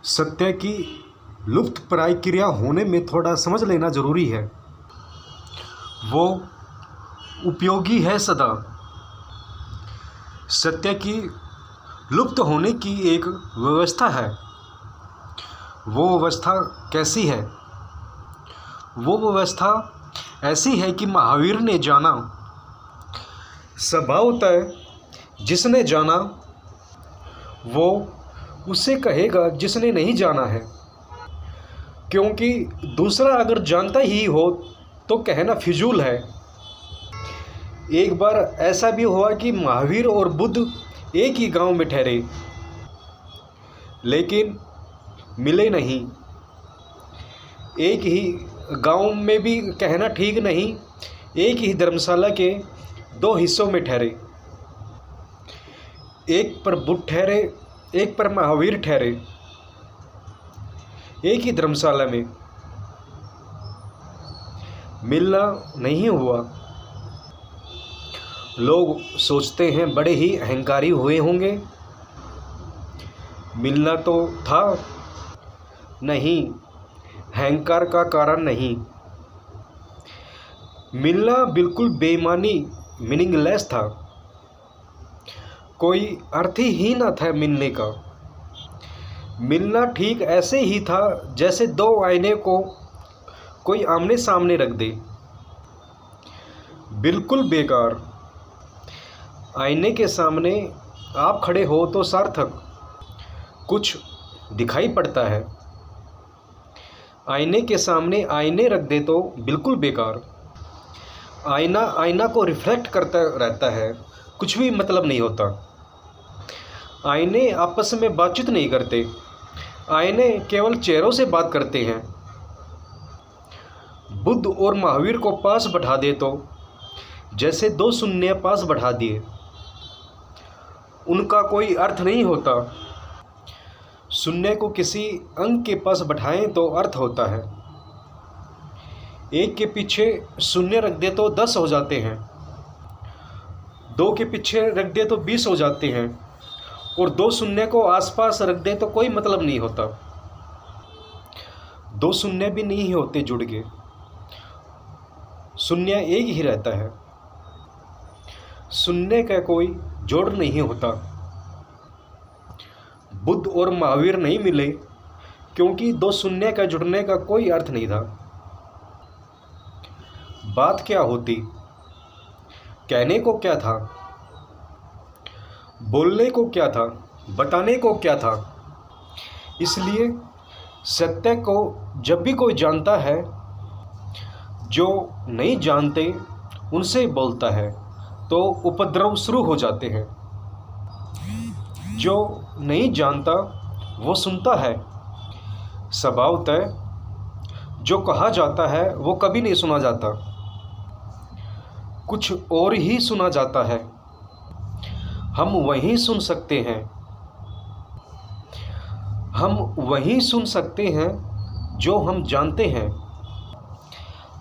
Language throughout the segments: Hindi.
सत्य की लुप्त प्राय क्रिया होने में थोड़ा समझ लेना जरूरी है। वो उपयोगी है सदा। सत्य की लुप्त होने की एक व्यवस्था है। वो व्यवस्था कैसी है? वो व्यवस्था ऐसी है कि महावीर ने जाना। स्वभावतः जिसने जाना वो उसे कहेगा जिसने नहीं जाना है, क्योंकि दूसरा अगर जानता ही हो तो कहना फिजूल है। एक बार ऐसा भी हुआ कि महावीर और बुद्ध एक ही गांव में ठहरे, लेकिन मिले नहीं। एक ही गांव में भी कहना ठीक नहीं, एक ही धर्मशाला के दो हिस्सों में ठहरे। एक पर बुद्ध ठहरे, एक पर महावीर ठहरे, एक ही धर्मशाला में। मिलना नहीं हुआ। लोग सोचते हैं बड़े ही अहंकारी हुए होंगे। मिलना तो था नहीं, अहंकार का कारण नहीं। मिलना बिल्कुल बेईमानी, मीनिंगलेस था। कोई अर्थ ही ना था मिलने का। मिलना ठीक ऐसे ही था जैसे दो आईने को कोई आमने सामने रख दे। बिल्कुल बेकार। आईने के सामने आप खड़े हो तो सार्थक कुछ दिखाई पड़ता है। आईने के सामने आईने रख दे तो बिल्कुल बेकार। आईना आईना को रिफ्लेक्ट करता रहता है, कुछ भी मतलब नहीं होता। आईने आपस में बातचीत नहीं करते। आईने केवल चेहरों से बात करते हैं। बुद्ध और महावीर को पास बैठा दे तो जैसे दो शून्य पास बैठा दिए। उनका कोई अर्थ नहीं होता। शून्य को किसी अंक के पास बैठाएं तो अर्थ होता है। एक के पीछे शून्य रख दे तो 10 हो जाते हैं, दो के पीछे रख दे तो 20 हो जाते हैं, और दो शून्य को आसपास रख दे तो कोई मतलब नहीं होता। दो शून्य भी नहीं होते जुड़ के, शून्य एक ही रहता है। शून्य का कोई जोड़ नहीं होता। बुद्ध और महावीर नहीं मिले क्योंकि दो शून्य का जुड़ने का कोई अर्थ नहीं था। बात क्या होती? कहने को क्या था? बोलने को क्या था? बताने को क्या था? इसलिए सत्य को जब भी कोई जानता है, जो नहीं जानते उनसे बोलता है तो उपद्रव शुरू हो जाते हैं। जो नहीं जानता वो सुनता है। स्वभावतः जो कहा जाता है वो कभी नहीं सुना जाता, कुछ और ही सुना जाता है। हम वही सुन सकते हैं। हम वही सुन सकते हैं जो हम जानते हैं।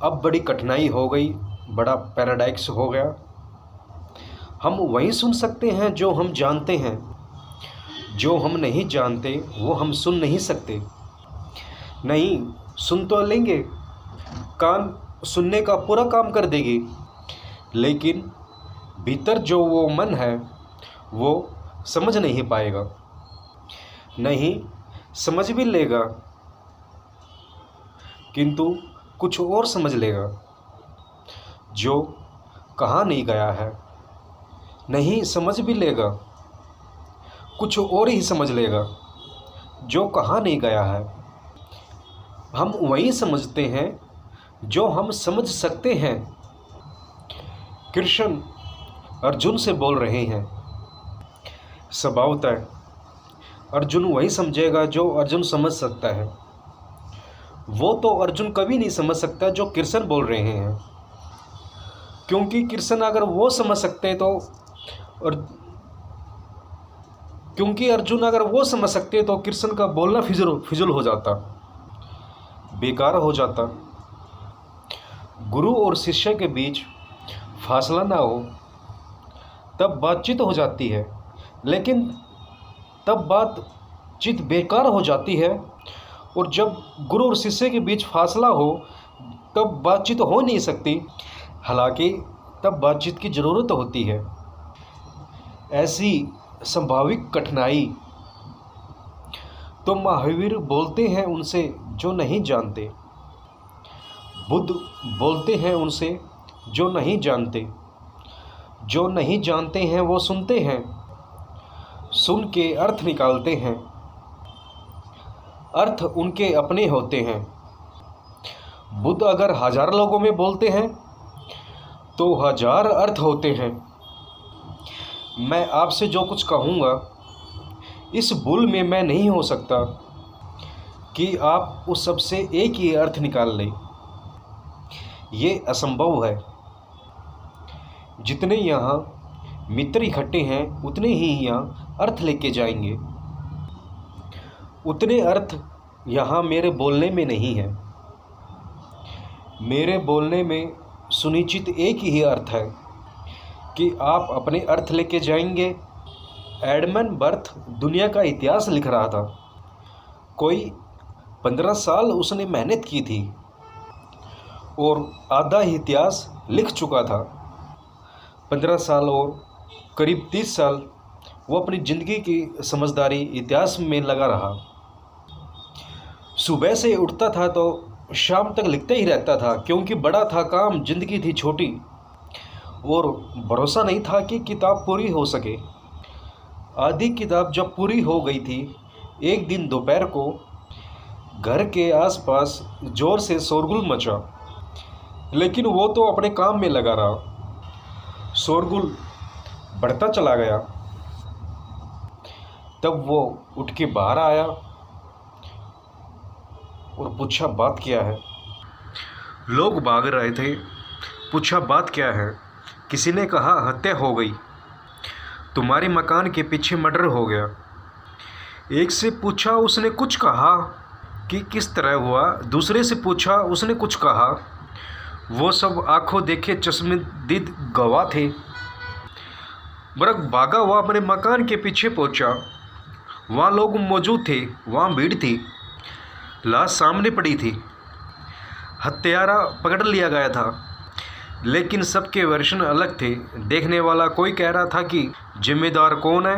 अब बड़ी कठिनाई हो गई, बड़ा पैराडॉक्स हो गया। हम वही सुन सकते हैं जो हम जानते हैं। जो हम नहीं जानते वो हम सुन नहीं सकते। नहीं, सुन तो लेंगे, कान सुनने का पूरा काम कर देगी, लेकिन भीतर जो वो मन है वो समझ नहीं पाएगा। नहीं, समझ भी लेगा किंतु कुछ और समझ लेगा जो कहा नहीं गया है। नहीं, समझ भी लेगा, कुछ और ही समझ लेगा जो कहा नहीं गया है। हम वही समझते हैं जो हम समझ सकते हैं। कृष्ण अर्जुन से बोल रहे हैं। स्वभावतः अर्जुन वही समझेगा जो अर्जुन समझ सकता है। वो तो अर्जुन कभी नहीं समझ सकता जो कृष्ण बोल रहे हैं, क्योंकि कृष्ण अगर वो समझ सकते तो क्योंकि अर्जुन अगर वो समझ सकते तो कृष्ण का बोलना फिजूल हो जाता, बेकार हो जाता। गुरु और शिष्य के बीच फासला ना हो तब बातचीत हो जाती है, लेकिन तब बात बातचीत बेकार हो जाती है। और जब गुरु और शिष्य के बीच फासला हो तब बातचीत हो नहीं सकती। हालांकि तब बातचीत की ज़रूरत होती है। ऐसी संभाविक कठिनाई तो महावीर बोलते हैं उनसे जो नहीं जानते, बुद्ध बोलते हैं उनसे जो नहीं जानते। जो नहीं जानते हैं वो सुनते हैं, सुन के अर्थ निकालते हैं, अर्थ उनके अपने होते हैं। बुद्ध अगर 1000 लोगों में बोलते हैं तो 1000 अर्थ होते हैं। मैं आपसे जो कुछ कहूँगा इस भूल में मैं नहीं हो सकता कि आप उस सब से एक ही अर्थ निकाल लें। ये असंभव है। जितने यहाँ मित्र इकट्ठे हैं उतने ही यहाँ अर्थ लेके जाएंगे। उतने अर्थ यहाँ मेरे बोलने में नहीं है। मेरे बोलने में सुनिश्चित एक ही अर्थ है कि आप अपने अर्थ लेके जाएंगे। एडमंड बर्थ दुनिया का इतिहास लिख रहा था। कोई 15 साल उसने मेहनत की थी और आधा इतिहास लिख चुका था। 15 साल और करीब 30 साल वो अपनी ज़िंदगी की समझदारी इतिहास में लगा रहा। सुबह से उठता था तो शाम तक लिखते ही रहता था, क्योंकि बड़ा था काम, ज़िंदगी थी छोटी और भरोसा नहीं था कि किताब पूरी हो सके। आधी किताब जब पूरी हो गई थी, एक दिन दोपहर को घर के आसपास ज़ोर से शोरगुल मचा, लेकिन वो तो अपने काम में लगा रहा। शोरगुल बढ़ता चला गया। तब वो उठ के बाहर आया और पूछा बात क्या है। लोग भाग रहे थे। पूछा बात क्या है। किसी ने कहा हत्या हो गई, तुम्हारे मकान के पीछे मर्डर हो गया। एक से पूछा, उसने कुछ कहा कि किस तरह हुआ। दूसरे से पूछा, उसने कुछ कहा। वो सब आंखों देखे चश्मदीद गवाह थे। बरक भागा हुआ अपने मकान के पीछे पहुंचा। वहाँ लोग मौजूद थे, वहाँ भीड़ थी। लाश सामने पड़ी थी। हत्यारा पकड़ लिया गया था, लेकिन सबके वर्शन अलग थे। देखने वाला कोई कह रहा था कि जिम्मेदार कौन है,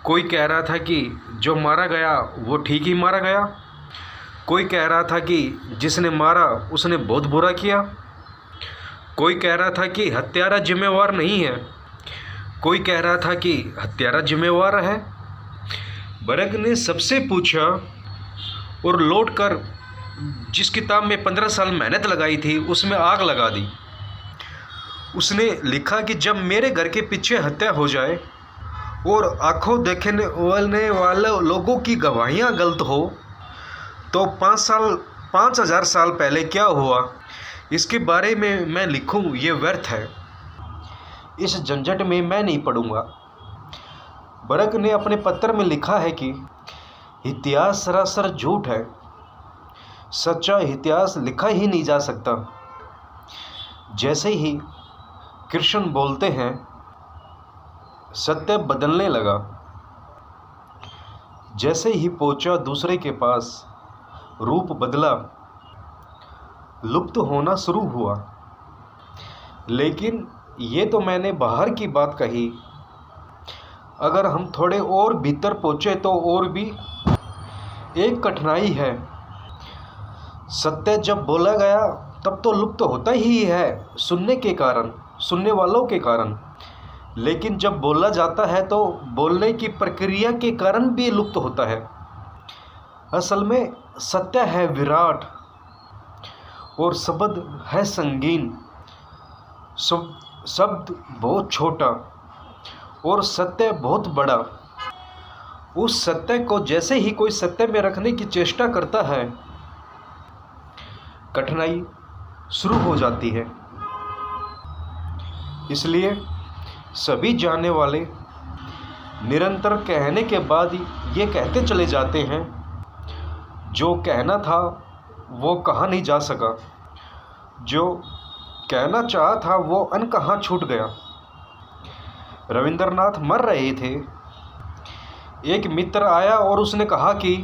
कोई कह रहा था कि जो मारा गया वो ठीक ही मारा गया, कोई कह रहा था कि जिसने मारा उसने बहुत बुरा किया, कोई कह रहा था कि हत्यारा जिम्मेवार नहीं है, कोई कह रहा था कि हत्यारा जिम्मेवार है। बरक ने सबसे पूछा और लौटकर जिस किताब में 15 साल मेहनत लगाई थी उसमें आग लगा दी। उसने लिखा कि जब मेरे घर के पीछे हत्या हो जाए और आंखों देखने वाले लोगों की गवाहियाँ गलत हो तो 5000 साल पहले क्या हुआ इसके बारे में मैं लिखूं, ये व्यर्थ है। इस झंझट में मैं नहीं पढ़ूंगा। बरक ने अपने पत्र में लिखा है कि इतिहास सरासर झूठ है, सच्चा इतिहास लिखा ही नहीं जा सकता। जैसे ही कृष्ण बोलते हैं सत्य बदलने लगा। जैसे ही पहुंचा दूसरे के पास रूप बदला, लुप्त होना शुरू हुआ। लेकिन ये तो मैंने बाहर की बात कही। अगर हम थोड़े और भीतर पहुँचे तो और भी एक कठिनाई है। सत्य जब बोला गया तब तो लुप्त होता ही है सुनने के कारण, सुनने वालों के कारण। लेकिन जब बोला जाता है तो बोलने की प्रक्रिया के कारण भी लुप्त होता है। असल में सत्य है विराट और शब्द है संगीन। शब्द बहुत छोटा और सत्य बहुत बड़ा। उस सत्य को जैसे ही कोई सत्य में रखने की चेष्टा करता है, कठिनाई शुरू हो जाती है। इसलिए सभी जानने वाले निरंतर कहने के बाद ये कहते चले जाते हैं, जो कहना था वो कहा नहीं जा सका, जो कहना चाहा था वो अनकहा छूट गया। रविंद्रनाथ मर रहे थे, एक मित्र आया और उसने कहा कि